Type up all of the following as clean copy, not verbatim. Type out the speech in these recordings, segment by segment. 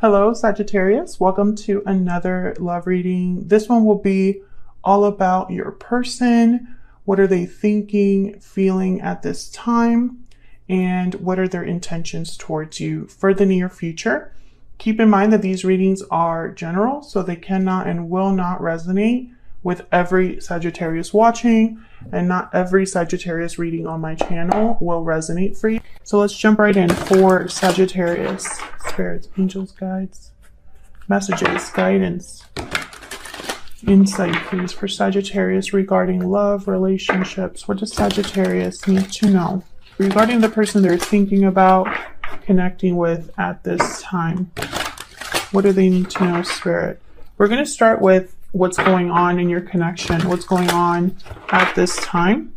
Hello, Sagittarius. Welcome to another love reading. This one will be all about your person. What are they thinking, feeling at this time? And what are their intentions towards you for the near future? Keep in mind that these readings are general, so they cannot and will not resonate with every Sagittarius watching, and not every Sagittarius reading on my channel will resonate for you. So let's jump right in for Sagittarius. Spirits, angels, guides, messages, guidance, insight, please, for Sagittarius regarding love, relationships. What does Sagittarius need to know regarding the person they're thinking about connecting with at this time? What do they need to know, Spirit? We're going to start with what's going on in your connection. What's going on at this time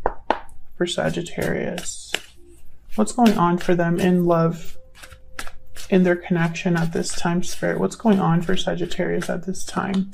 for Sagittarius? What's going on for them in love, in their connection at this time, Spirit? What's going on for Sagittarius at this time?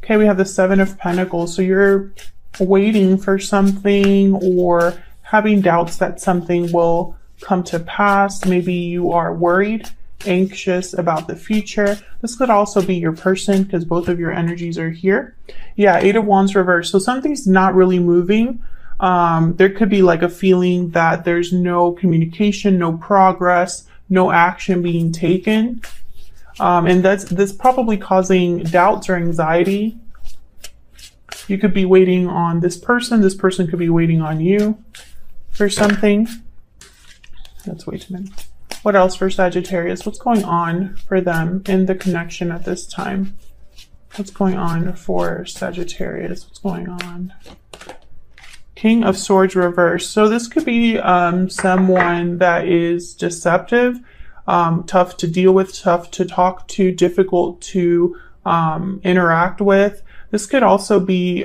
Okay, we have the Seven of Pentacles. So you're waiting for something or having doubts that something will come to pass. Maybe you are worried, anxious about the future. This could also be your person because both of your energies are here. Yeah, Eight of Wands reversed. So something's not really moving. There could be like a feeling that there's no communication, no progress, no action being taken. And that's probably causing doubts or anxiety. You could be waiting on this person. This person could be waiting on you for something. That's way too many. What else for Sagittarius? What's going on for them in the connection at this time? What's going on for Sagittarius? What's going on? King of Swords reversed. So this could be someone that is deceptive, tough to deal with, tough to talk to, difficult to interact with. This could also be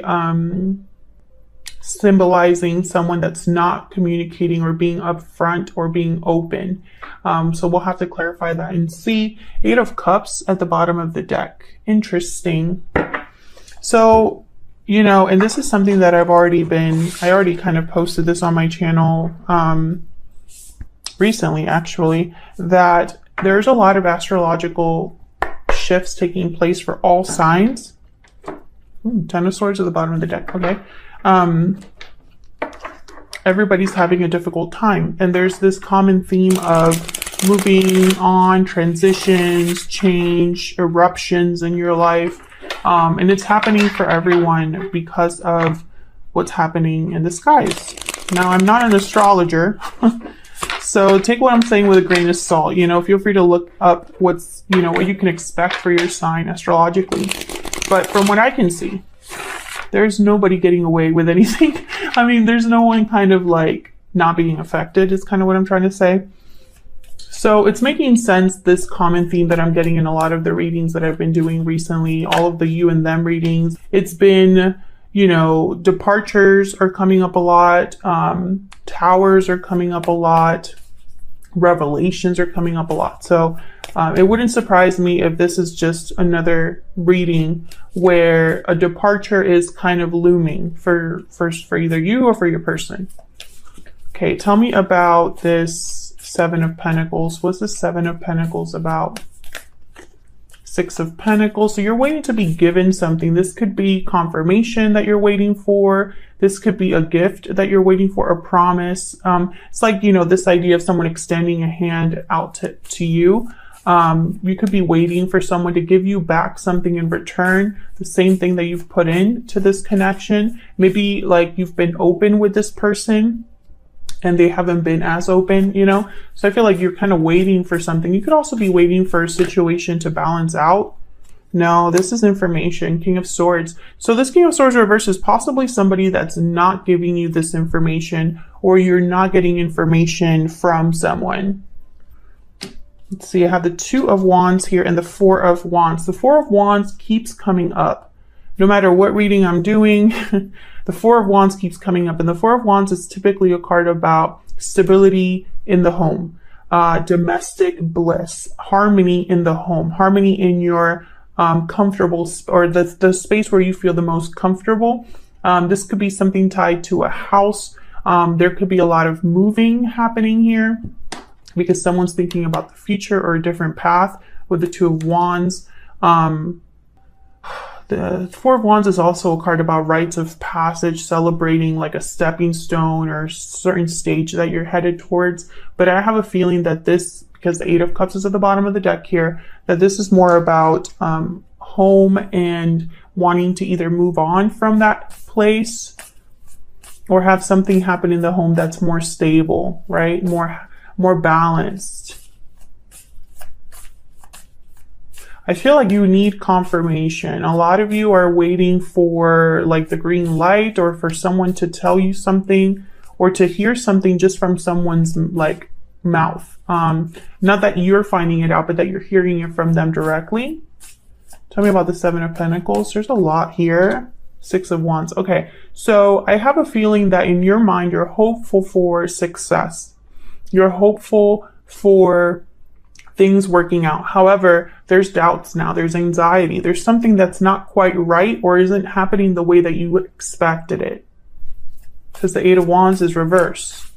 symbolizing someone that's not communicating or being upfront or being open. So we'll have to clarify that and see. Eight of Cups at the bottom of the deck. Interesting. So, you know, and this is something that I already kind of posted this on my channel recently, actually, that there's a lot of astrological shifts taking place for all signs. Ten of Swords at the bottom of the deck. Okay. Everybody's having a difficult time, and there's this common theme of moving on, transitions, change, eruptions in your life, and it's happening for everyone because of what's happening in the skies. Now, I'm not an astrologer, so take what I'm saying with a grain of salt. You know, feel free to look up what you can expect for your sign astrologically. But from what I can see, there's nobody getting away with anything. I mean, there's no one kind of like not being affected is kind of what I'm trying to say. So it's making sense, this common theme that I'm getting in a lot of the readings that I've been doing recently, all of the you and them readings. It's been, you know, departures are coming up a lot. Towers are coming up a lot. Revelations are coming up a lot. So it wouldn't surprise me if this is just another reading where a departure is kind of looming for either you or for your person. Okay, tell me about this Seven of Pentacles. What's the Seven of Pentacles about? Six of Pentacles. So you're waiting to be given something. This could be confirmation that you're waiting for. This could be a gift that you're waiting for, a promise. It's like, you know, this idea of someone extending a hand out to you. You could be waiting for someone to give you back something in return, the same thing that you've put in to this connection. Maybe like you've been open with this person and they haven't been as open, you know? So I feel like you're kind of waiting for something. You could also be waiting for a situation to balance out. No, this is information. King of Swords. So this King of Swords reverse is possibly somebody that's not giving you this information, or you're not getting information from someone. Let's see, I have the Two of Wands here and the Four of Wands. The Four of Wands keeps coming up. No matter what reading I'm doing, the Four of Wands keeps coming up. And the Four of Wands is typically a card about stability in the home, domestic bliss, harmony in the home, harmony in your comfortable, or the space where you feel the most comfortable. This could be something tied to a house. There could be a lot of moving happening here. because someone's thinking about the future or a different path with the Two of Wands. The Four of Wands is also a card about rites of passage, celebrating like a stepping stone or a certain stage that you're headed towards. But I have a feeling that this, because the Eight of Cups is at the bottom of the deck here, that this is more about home and wanting to either move on from that place or have something happen in the home that's more stable, right? More balanced. I feel like you need confirmation. A lot of you are waiting for like the green light, or for someone to tell you something, or to hear something just from someone's like mouth. Not that you're finding it out, but that you're hearing it from them directly. Tell me about the Seven of Pentacles. There's a lot here. Six of Wands. Okay, so I have a feeling that in your mind, you're hopeful for success. You're hopeful for things working out. However, there's doubts now. There's anxiety. There's something that's not quite right or isn't happening the way that you expected it. Because the Eight of Wands is reverse.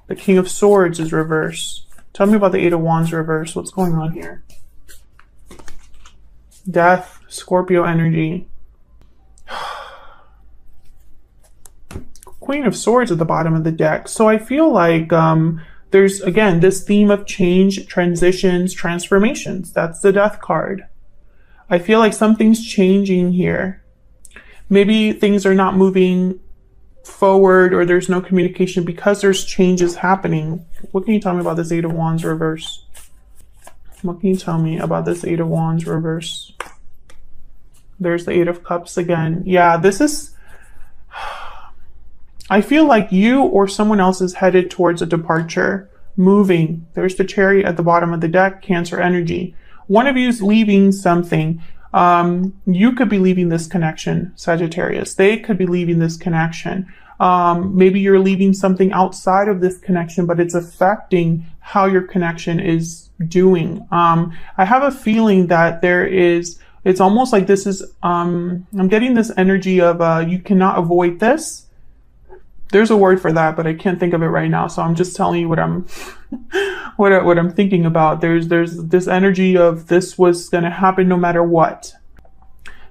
The King of Swords is reverse. Tell me about the Eight of Wands reverse. What's going on here? Death, Scorpio energy. Queen of Swords at the bottom of the deck. So I feel like there's, again, this theme of change, transitions, transformations. That's the Death card. I feel like something's changing here. Maybe things are not moving forward, or there's no communication because there's changes happening. What can you tell me about this Eight of Wands reverse? What can you tell me about this Eight of Wands reverse? There's the Eight of Cups again. Yeah, this is... I feel like you or someone else is headed towards a departure, moving. There's the Chariot at the bottom of the deck, Cancer energy. One of you is leaving something. You could be leaving this connection, Sagittarius. They could be leaving this connection. Maybe you're leaving something outside of this connection, but it's affecting how your connection is doing. I have a feeling that there is, it's almost like this is, I'm getting this energy of you cannot avoid this. There's a word for that, but I can't think of it right now. So I'm just telling you what I'm what I'm thinking about. There's this energy of this was going to happen no matter what.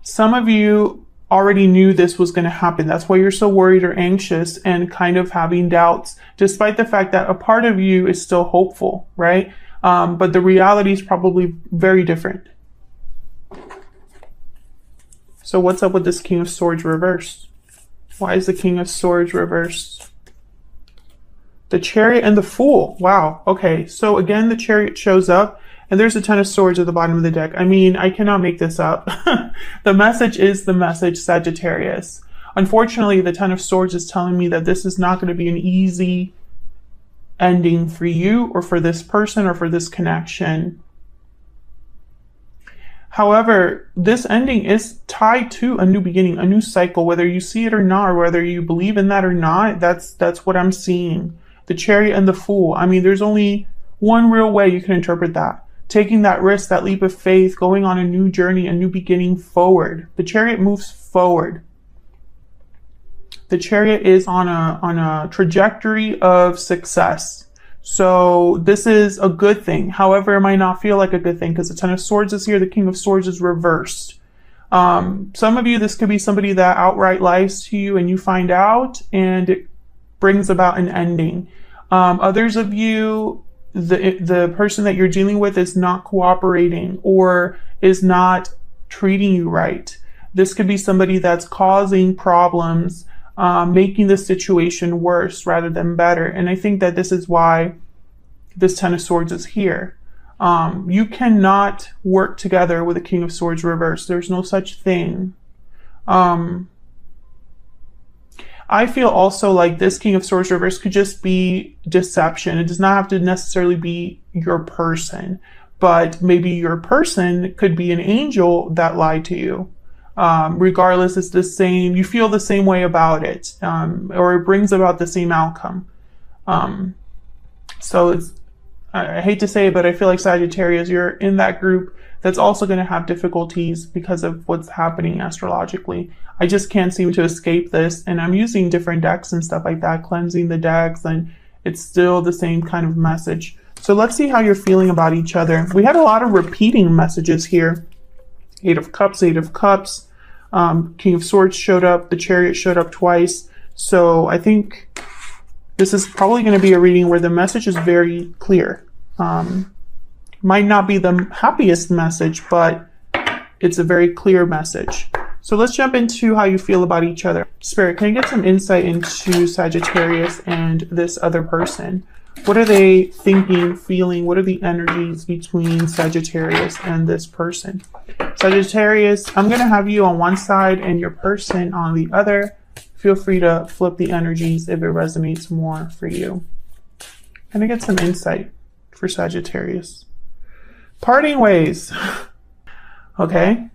Some of you already knew this was going to happen. That's why you're so worried or anxious and kind of having doubts, despite the fact that a part of you is still hopeful, right? But the reality is probably very different. So what's up with this King of Swords reversed? Why is the King of Swords reversed? The Chariot and the Fool. Wow. Okay. So again, the Chariot shows up and there's a Ten of Swords at the bottom of the deck. I mean, I cannot make this up. The message is the message, Sagittarius. Unfortunately, the Ten of Swords is telling me that this is not going to be an easy ending for you or for this person or for this connection. However, this ending is tied to a new beginning, a new cycle, whether you see it or not, or whether you believe in that or not. That's what I'm seeing. The Chariot and the Fool. I mean, there's only one real way you can interpret that. Taking that risk, that leap of faith, going on a new journey, a new beginning forward. The Chariot moves forward. The Chariot is on a trajectory of success. So this is a good thing. However, it might not feel like a good thing because the Ten of Swords is here. The King of Swords is reversed. Some of you, this could be somebody that outright lies to you and you find out and it brings about an ending. Others of you, the person that you're dealing with is not cooperating or is not treating you right. This could be somebody that's causing problems, making the situation worse rather than better. And I think that this is why this Ten of Swords is here. You cannot work together with a King of Swords reversed. There's no such thing. I feel also like this King of Swords reversed could just be deception. It does not have to necessarily be your person, but maybe your person could be an angel that lied to you. Regardless, it's the same, you feel the same way about it, or it brings about the same outcome. So it's, I hate to say it, but I feel like Sagittarius, you're in that group that's also going to have difficulties because of what's happening astrologically. I just can't seem to escape this, and I'm using different decks and stuff like that, cleansing the decks, and it's still the same kind of message. So let's see how you're feeling about each other. We had a lot of repeating messages here. 8 of Cups, 8 of Cups. King of Swords showed up. The Chariot showed up twice. So I think this is probably going to be a reading where the message is very clear. Might not be the happiest message, but it's a very clear message. So let's jump into how you feel about each other. Spirit, can you get some insight into Sagittarius and this other person? What are they thinking, feeling? What are the energies between Sagittarius and this person? Sagittarius, I'm going to have you on one side and your person on the other. Feel free to flip the energies if it resonates more for you. Can I get some insight for Sagittarius? Parting ways. Okay.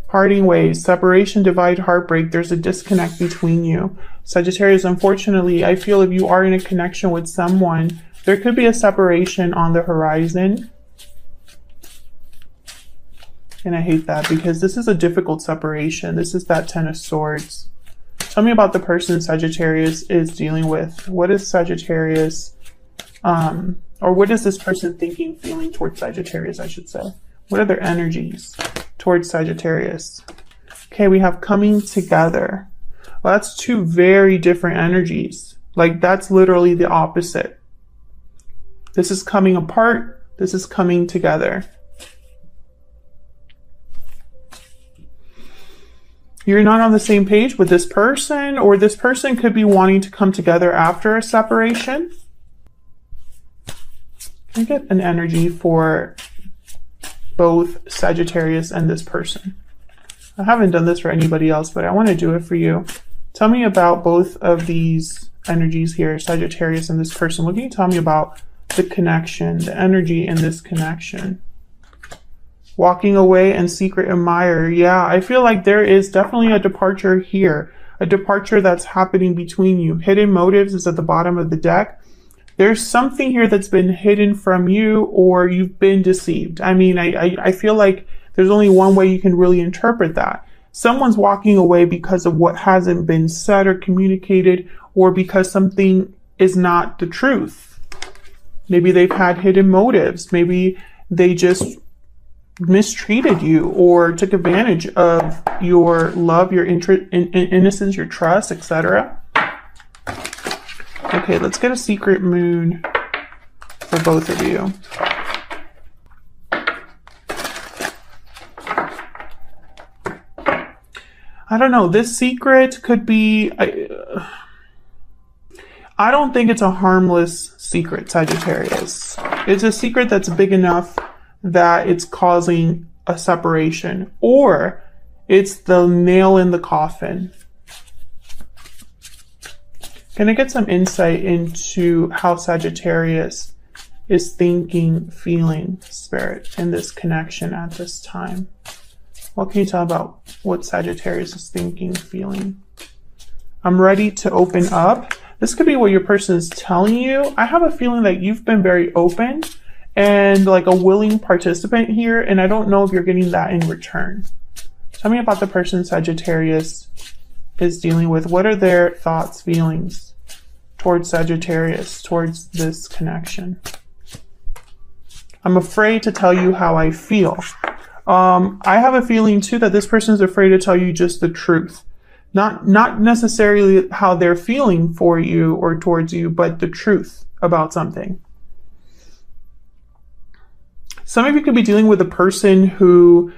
Parting ways, separation, divide, heartbreak. There's a disconnect between you. Sagittarius, unfortunately, I feel if you are in a connection with someone, there could be a separation on the horizon. And I hate that because this is a difficult separation. This is that 10 of Swords. Tell me about the person Sagittarius is dealing with. What is Sagittarius, or what is this person thinking, feeling towards Sagittarius, I should say? What are their energies towards Sagittarius? Okay, we have coming together. Well, that's two very different energies. Like, that's literally the opposite. This is coming apart. This is coming together. You're not on the same page with this person, or this person could be wanting to come together after a separation. Can I get an energy for both Sagittarius and this person? I haven't done this for anybody else, but I want to do it for you. Tell me about both of these energies here, Sagittarius and this person. What can you tell me about the connection, the energy in this connection? Walking away and secret admirer. Yeah, I feel like there is definitely a departure here, a departure that's happening between you. Hidden motives is at the bottom of the deck. There's something here that's been hidden from you, or you've been deceived. I mean, I feel like there's only one way you can really interpret that. Someone's walking away because of what hasn't been said or communicated, or because something is not the truth. Maybe they've had hidden motives. Maybe they just mistreated you or took advantage of your love, your innocence, your trust, etc. Okay, let's get a secret moon for both of you. I don't know. This secret could be... I don't think it's a harmless secret, Sagittarius. It's a secret that's big enough that it's causing a separation, or it's the nail in the coffin. Can I get some insight into how Sagittarius is thinking, feeling, Spirit, in this connection at this time? What can you tell about what Sagittarius is thinking, feeling? I'm ready to open up. This could be what your person is telling you. I have a feeling that you've been very open and like a willing participant here, and I don't know if you're getting that in return. Tell me about the person Sagittarius is dealing with. What are their thoughts, feelings towards Sagittarius, towards this connection? I'm afraid to tell you how I feel. I have a feeling too that this person is afraid to tell you just the truth. Not necessarily how they're feeling for you or towards you, but the truth about something. Some of you could be dealing with a person who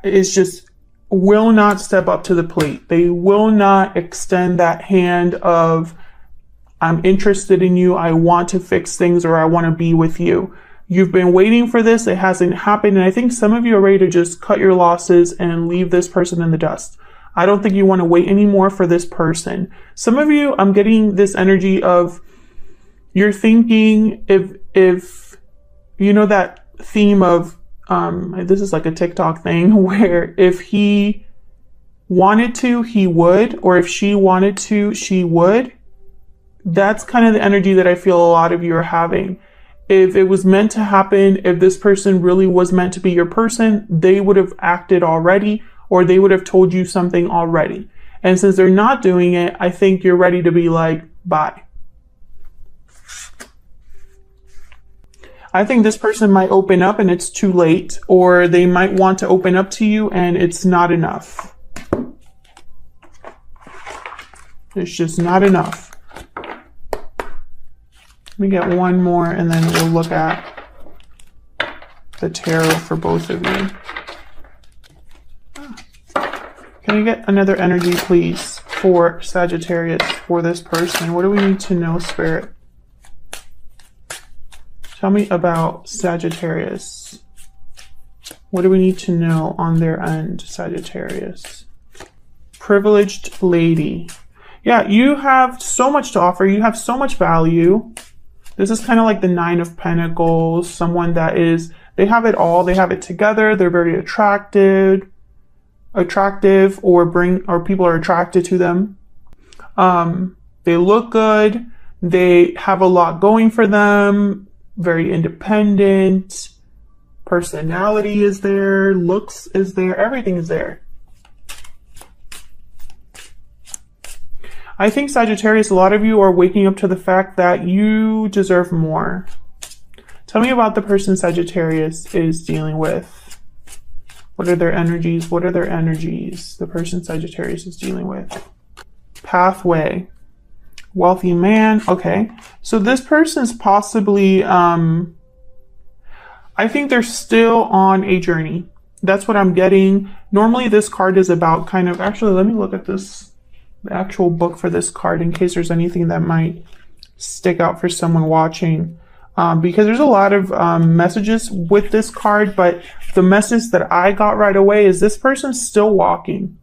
is just will not step up to the plate. They will not extend that hand of, I'm interested in you, I want to fix things, or I want to be with you. You've been waiting for this, it hasn't happened, and I think some of you are ready to just cut your losses and leave this person in the dust. I don't think you want to wait anymore for this person. Some of you, I'm getting this energy of, you're thinking, if you know that theme of this is like a TikTok thing where if he wanted to, he would, or if she wanted to, she would. That's kind of the energy that I feel a lot of you are having. If it was meant to happen, if this person really was meant to be your person, they would have acted already, or they would have told you something already. And since they're not doing it, I think you're ready to be like, bye. I think this person might open up and it's too late, or they might want to open up to you and it's not enough. It's just not enough. Let me get one more and then we'll look at the tarot for both of you. Can I get another energy, please, for Sagittarius, for this person? What do we need to know, Spirit? Tell me about Sagittarius. What do we need to know on their end, Sagittarius? Privileged lady. Yeah, you have so much to offer. You have so much value. This is kind of like the Nine of Pentacles. Someone that is, they have it all. They have it together. They're very attractive, or people are attracted to them. They look good. They have a lot going for them. Very independent. Personality is there. Looks is there. Everything is there. I think, Sagittarius, a lot of you are waking up to the fact that you deserve more. Tell me about the person Sagittarius is dealing with. What are their energies? What are their energies the person Sagittarius is dealing with? Pathway. Wealthy man. Okay. So this person's possibly, I think they're still on a journey. That's what I'm getting. Normally this card is about kind of, actually, let me look at this, the actual book for this card in case there's anything that might stick out for someone watching. Because there's a lot of messages with this card, but the message that I got right away is this person's still walking.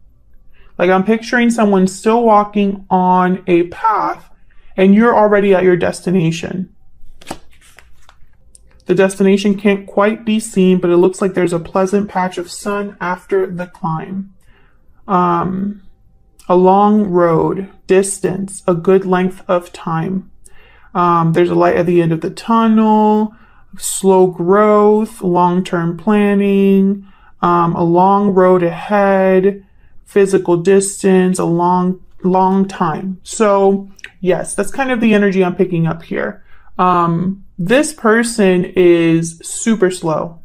Like, I'm picturing someone still walking on a path and you're already at your destination. The destination can't quite be seen, but it looks like there's a pleasant patch of sun after the climb. A long road, distance, a good length of time. There's a light at the end of the tunnel, slow growth, long-term planning, a long road ahead, physical distance, a long time. So yes, that's kind of the energy I'm picking up here. This person is super slow.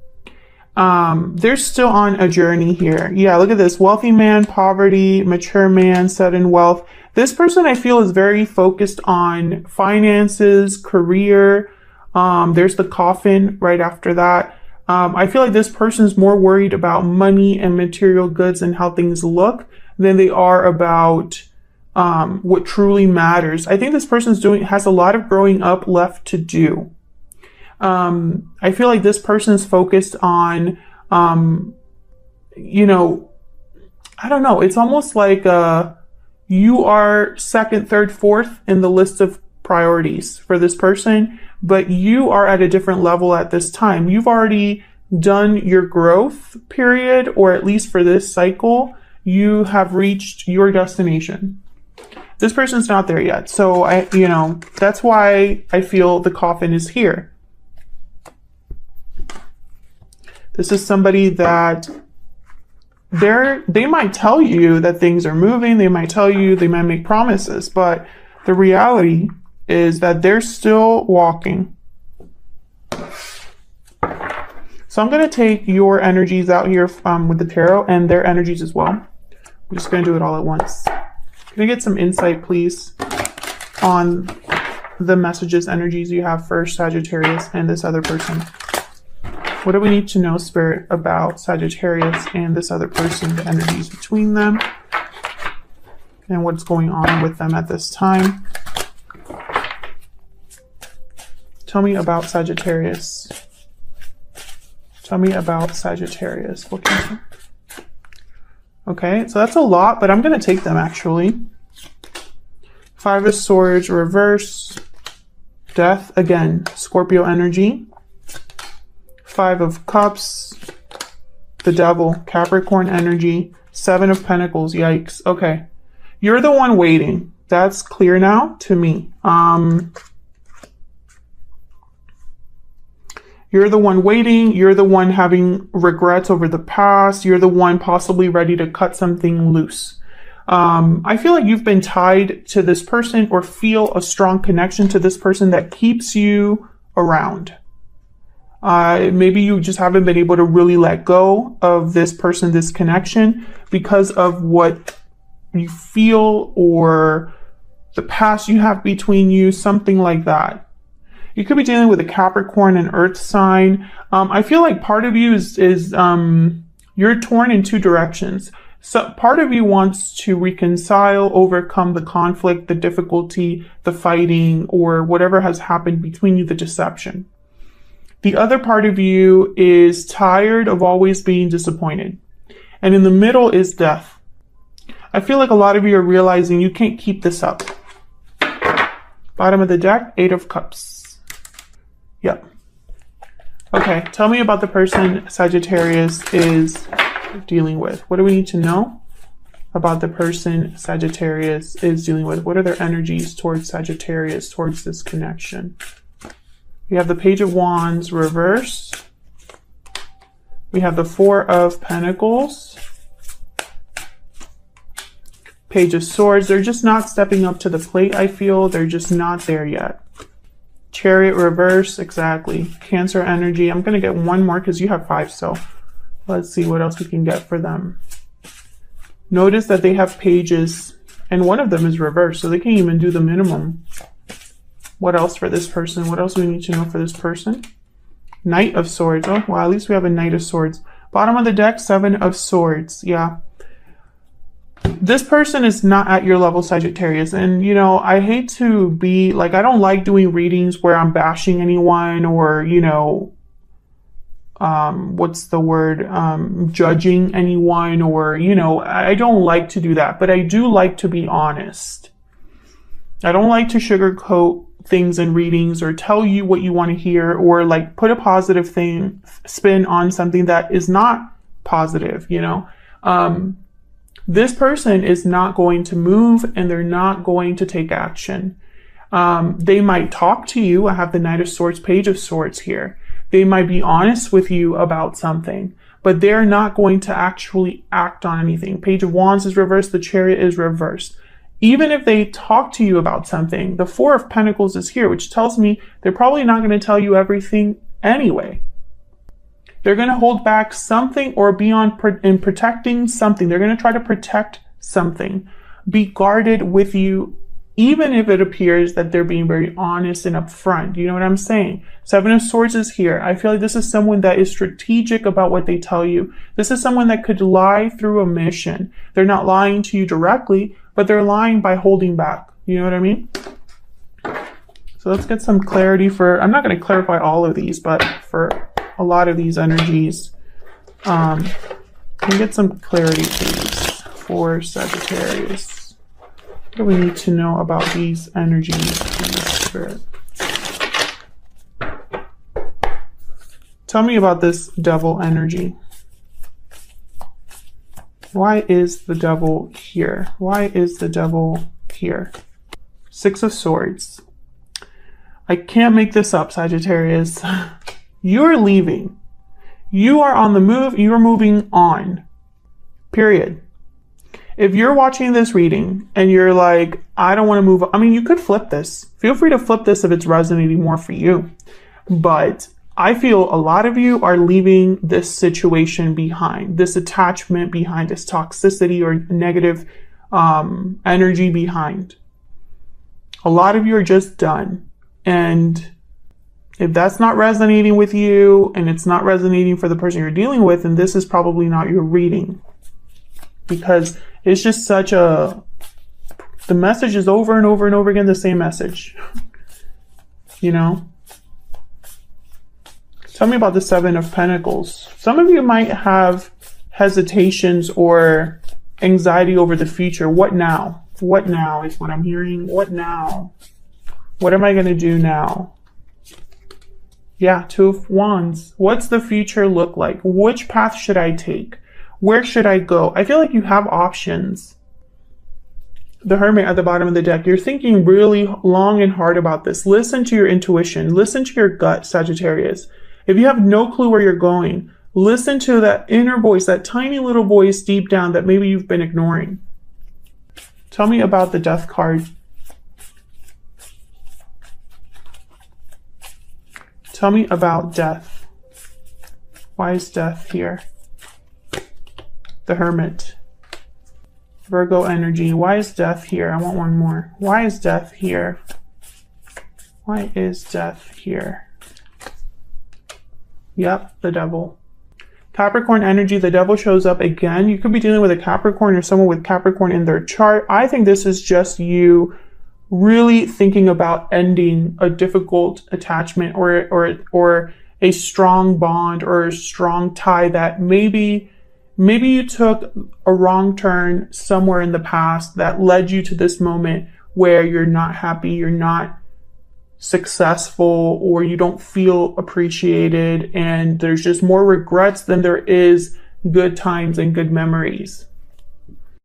They're still on a journey here. Yeah, look at this. Wealthy man, poverty, mature man, sudden wealth. This person, I feel, is very focused on finances, career. There's the coffin right after that. I feel like this person's more worried about money and material goods and how things look than they are about what truly matters. I think this person's has a lot of growing up left to do. I feel like this person is focused on, you know, I don't know. It's almost like you are second, third, fourth in the list of priorities for this person, but you are at a different level at this time. You've already done your growth period, or at least for this cycle, you have reached your destination. This person's not there yet. So that's why I feel the coffin is here. This is somebody that they might tell you that things are moving. They might tell you, they might make promises, but the reality is that they're still walking. So I'm going to take your energies out here with the tarot and their energies as well. I'm just going to do it all at once. Can I get some insight, please, on the messages, energies you have for Sagittarius and this other person? What do we need to know, Spirit, about Sagittarius and this other person, the energies between them, and what's going on with them at this time? Tell me about Sagittarius. Tell me about Sagittarius. What can you... Okay, so that's a lot, but I'm going to take them, actually. Five of Swords, reverse. Death, again, Scorpio energy. Five of Cups, the Devil, Capricorn energy. Seven of Pentacles, yikes. Okay, you're the one waiting. That's clear now to me. You're the one waiting. You're the one having regrets over the past. You're the one possibly ready to cut something loose. I feel like you've been tied to this person or feel a strong connection to this person that keeps you around. Maybe you just haven't been able to really let go of this person, this connection, because of what you feel or the past you have between you, something like that. You could be dealing with a Capricorn and Earth sign. I feel like part of you is you're torn in two directions. So part of you wants to reconcile, overcome the conflict, the difficulty, the fighting, or whatever has happened between you, the deception. The other part of you is tired of always being disappointed. And in the middle is death. I feel like a lot of you are realizing you can't keep this up. Bottom of the deck, 8 of Cups. Yep. Okay, tell me about the person Sagittarius is dealing with. What do we need to know about the person Sagittarius is dealing with? What are their energies towards Sagittarius, towards this connection? We have the Page of Wands reverse. We have the 4 of Pentacles. Page of Swords. They're just not stepping up to the plate, I feel. They're just not there yet. Chariot reverse, exactly. Cancer energy. I'm going to get one more because you have 5, so let's see what else we can get for them. Notice that they have pages, and one of them is reversed, so they can't even do the minimum. What else for this person? What else do we need to know for this person? Knight of Swords. Oh, well, at least we have a Knight of Swords. Bottom of the deck, 7 of Swords. Yeah. This person is not at your level, Sagittarius. And, you know, I hate to be like, I don't like doing readings where I'm bashing anyone or, you know, what's the word? Judging anyone or, you know, I don't like to do that, but I do like to be honest. I don't like to sugarcoat things in readings or tell you what you want to hear or like put a positive spin on something that is not positive, you know. This person is not going to move and they're not going to take action. They might talk to you. I have the Knight of Swords, Page of Swords here. They might be honest with you about something, but they're not going to actually act on anything. Page of Wands is reversed. The Chariot is reversed. Even if they talk to you about something, the 4 of Pentacles is here, which tells me they're probably not going to tell you everything anyway. They're going to hold back something or be in protecting something. They're going to try to protect something. Be guarded with you, even if it appears that they're being very honest and upfront. You know what I'm saying? 7 of Swords is here. I feel like this is someone that is strategic about what they tell you. This is someone that could lie through omission. They're not lying to you directly, but they're lying by holding back. You know what I mean? So let's get some clarity for, I'm not going to clarify all of these, but for a lot of these energies, can get some clarity, please, for Sagittarius. What do we need to know about these energies, please, Spirit? Tell me about this Devil energy. Why is the Devil here? Why is the Devil here? 6 of Swords. I can't make this up, Sagittarius. You're leaving. You are on the move. You're moving on. Period. If you're watching this reading and you're like, I don't want to move on. I mean, you could flip this. Feel free to flip this if it's resonating more for you. But I feel a lot of you are leaving this situation behind, this attachment behind, this toxicity or negative energy behind. A lot of you are just done. And if that's not resonating with you and it's not resonating for the person you're dealing with, then this is probably not your reading. Because it's just such a, the message is over and over and over again, the same message. You know? Tell me about the 7 of Pentacles. Some of you might have hesitations or anxiety over the future. What now? What now is what I'm hearing. What now? What am I going to do now? Yeah, 2 of Wands. What's the future look like? Which path should I take? Where should I go? I feel like you have options. The Hermit at the bottom of the deck. You're thinking really long and hard about this. Listen to your intuition. Listen to your gut, Sagittarius. If you have no clue where you're going, listen to that inner voice, that tiny little voice deep down that maybe you've been ignoring. Tell me about the Death card. Tell me about death. Why is death here? The Hermit. Virgo energy. Why is death here? I want one more. Why is death here? Why is death here? Yep, the Devil. Capricorn energy, the Devil shows up again. You could be dealing with a Capricorn or someone with Capricorn in their chart. I think this is just you really thinking about ending a difficult attachment or a strong bond or a strong tie that maybe you took a wrong turn somewhere in the past that led you to this moment where you're not happy, you're not successful, or you don't feel appreciated, and there's just more regrets than there is good times and good memories.